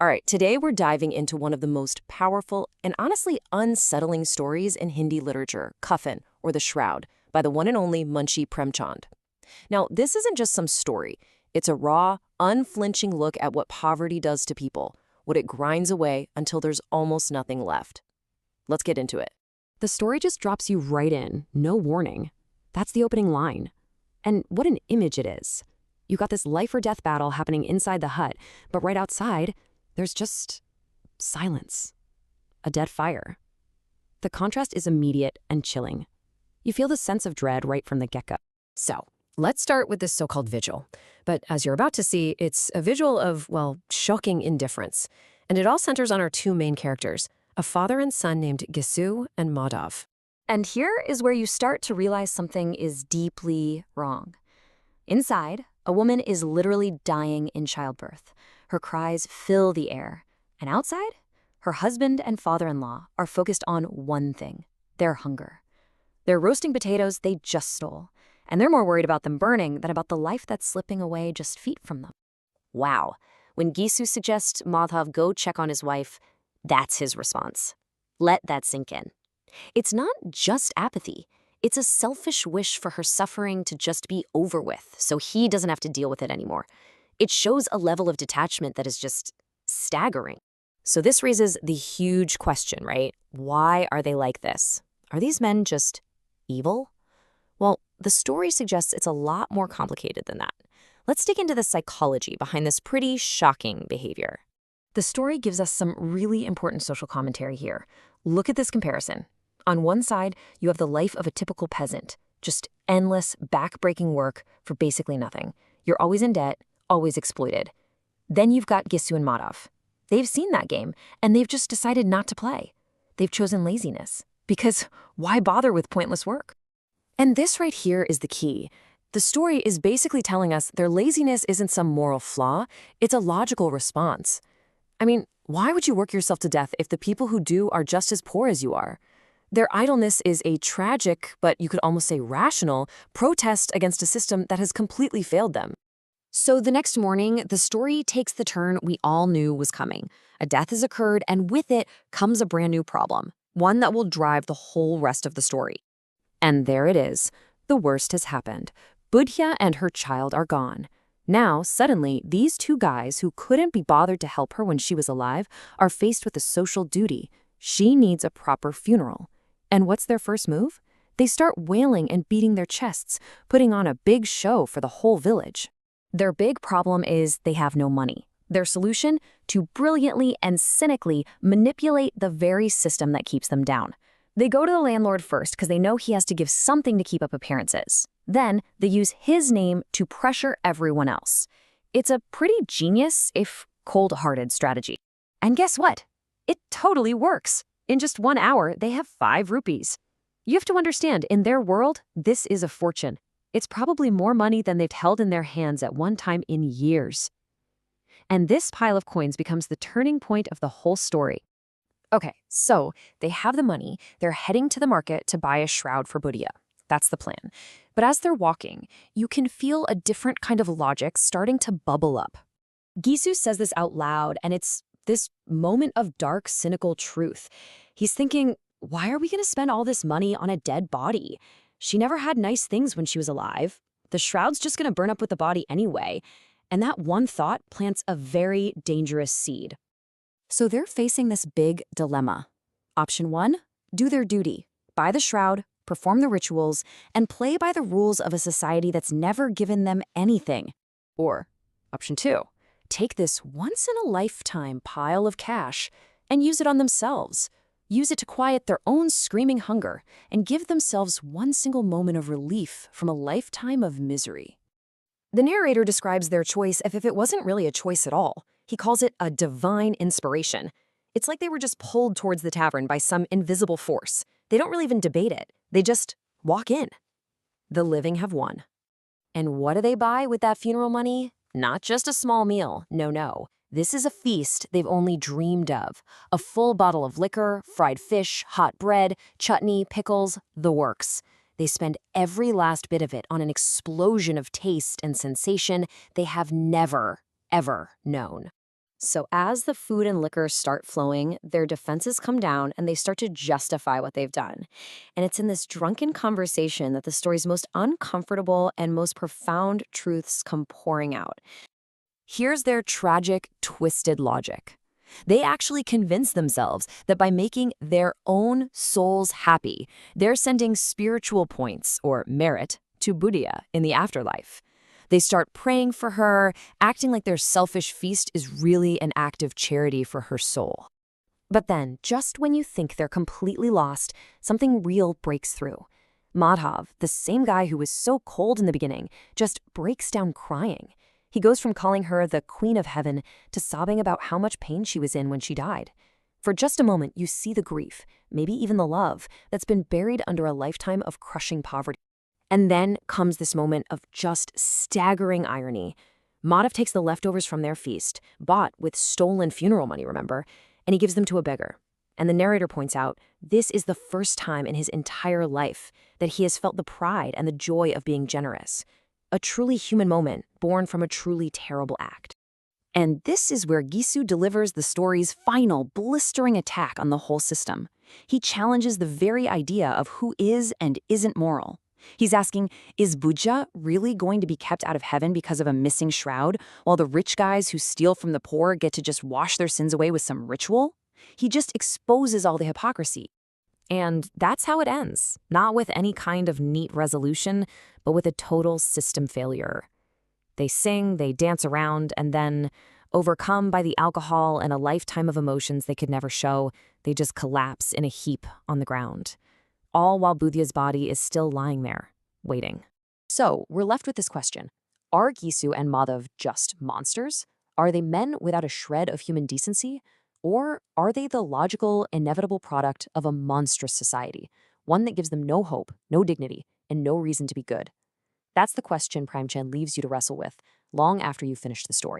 All right, today we're diving into one of the most powerful and honestly unsettling stories in Hindi literature, Kafan, or The Shroud, by the one and only Munshi Premchand. Now, this isn't just some story. It's a raw, unflinching look at what poverty does to people, what it grinds away until there's almost nothing left. Let's get into it. The story just drops you right in, no warning. That's the opening line. And what an image it is. You got this life or death battle happening inside the hut, but right outside, there's just silence, a dead fire. The contrast is immediate and chilling. You feel the sense of dread right from the get-go. So, let's start with this so-called vigil. But as you're about to see, it's a vigil of, well, shocking indifference. And it all centers on our two main characters, a father and son named Ghisu and Madhav. And here is where you start to realize something is deeply wrong. Inside, a woman is literally dying in childbirth. Her cries fill the air. And outside, her husband and father-in-law are focused on one thing, their hunger. They're roasting potatoes they just stole, and they're more worried about them burning than about the life that's slipping away just feet from them. Wow. When Ghisu suggests Madhav go check on his wife, that's his response. Let that sink in. It's not just apathy. It's a selfish wish for her suffering to just be over with, so he doesn't have to deal with it anymore. It shows a level of detachment that is just staggering. So this raises the huge question, right? Why are they like this? Are these men just evil? Well, the story suggests it's a lot more complicated than that. Let's dig into the psychology behind this pretty shocking behavior. The story gives us some really important social commentary here. Look at this comparison. On one side, you have the life of a typical peasant, just endless, back-breaking work for basically nothing. You're always in debt, always exploited. Then you've got Ghisu and Madhav. They've seen that game, and they've just decided not to play. They've chosen laziness, because why bother with pointless work? And this right here is the key. The story is basically telling us their laziness isn't some moral flaw, it's a logical response. I mean, why would you work yourself to death if the people who do are just as poor as you are? Their idleness is a tragic, but you could almost say rational, protest against a system that has completely failed them. So the next morning, the story takes the turn we all knew was coming. A death has occurred, and with it comes a brand new problem, one that will drive the whole rest of the story. And there it is. The worst has happened. Budhya and her child are gone. Now, suddenly, these two guys who couldn't be bothered to help her when she was alive are faced with a social duty. She needs a proper funeral. And what's their first move? They start wailing and beating their chests, putting on a big show for the whole village. Their big problem is they have no money. Their solution? To brilliantly and cynically manipulate the very system that keeps them down. They go to the landlord first because they know he has to give something to keep up appearances. Then they use his name to pressure everyone else. It's a pretty genius, if cold-hearted, strategy. And guess what? It totally works. In just 1 hour, they have 5 rupees. You have to understand, in their world, this is a fortune. It's probably more money than they've held in their hands at one time in years. And this pile of coins becomes the turning point of the whole story. Okay, so they have the money, they're heading to the market to buy a shroud for Budhya. That's the plan. But as they're walking, you can feel a different kind of logic starting to bubble up. Ghisu says this out loud, and it's this moment of dark, cynical truth. He's thinking, why are we going to spend all this money on a dead body? She never had nice things when she was alive. The shroud's just going to burn up with the body anyway. And that one thought plants a very dangerous seed. So they're facing this big dilemma. Option 1, do their duty, buy the shroud, perform the rituals, and play by the rules of a society that's never given them anything. Or option 2, take this once-in-a-lifetime pile of cash and use it on themselves. Use it to quiet their own screaming hunger and give themselves one single moment of relief from a lifetime of misery. The narrator describes their choice as if it wasn't really a choice at all. He calls it a divine inspiration. It's like they were just pulled towards the tavern by some invisible force. They don't really even debate it. They just walk in. The living have won. And what do they buy with that funeral money? Not just a small meal. No. This is a feast they've only dreamed of. A full bottle of liquor, fried fish, hot bread, chutney, pickles, the works. They spend every last bit of it on an explosion of taste and sensation they have never, ever known. So, as the food and liquor start flowing, their defenses come down and they start to justify what they've done. And it's in this drunken conversation that the story's most uncomfortable and most profound truths come pouring out. Here's their tragic, twisted logic. They actually convince themselves that by making their own souls happy, they're sending spiritual points, or merit, to Buddha in the afterlife. They start praying for her, acting like their selfish feast is really an act of charity for her soul. But then, just when you think they're completely lost, something real breaks through. Madhav, the same guy who was so cold in the beginning, just breaks down crying. He goes from calling her the Queen of Heaven to sobbing about how much pain she was in when she died. For just a moment, you see the grief, maybe even the love, that's been buried under a lifetime of crushing poverty. And then comes this moment of just staggering irony. Madhav takes the leftovers from their feast, bought with stolen funeral money, remember, and he gives them to a beggar. And the narrator points out, this is the first time in his entire life that he has felt the pride and the joy of being generous. A truly human moment born from a truly terrible act. And this is where Ghisu delivers the story's final, blistering attack on the whole system. He challenges the very idea of who is and isn't moral. He's asking, is Buddha really going to be kept out of heaven because of a missing shroud, while the rich guys who steal from the poor get to just wash their sins away with some ritual? He just exposes all the hypocrisy. And that's how it ends, not with any kind of neat resolution, but with a total system failure. They sing, they dance around, and then, overcome by the alcohol and a lifetime of emotions they could never show, they just collapse in a heap on the ground. All while Buddha's body is still lying there, waiting. So, we're left with this question. Are Ghisu and Madhav just monsters? Are they men without a shred of human decency? Or are they the logical, inevitable product of a monstrous society, one that gives them no hope, no dignity, and no reason to be good? That's the question Premchand leaves you to wrestle with long after you've finished the story.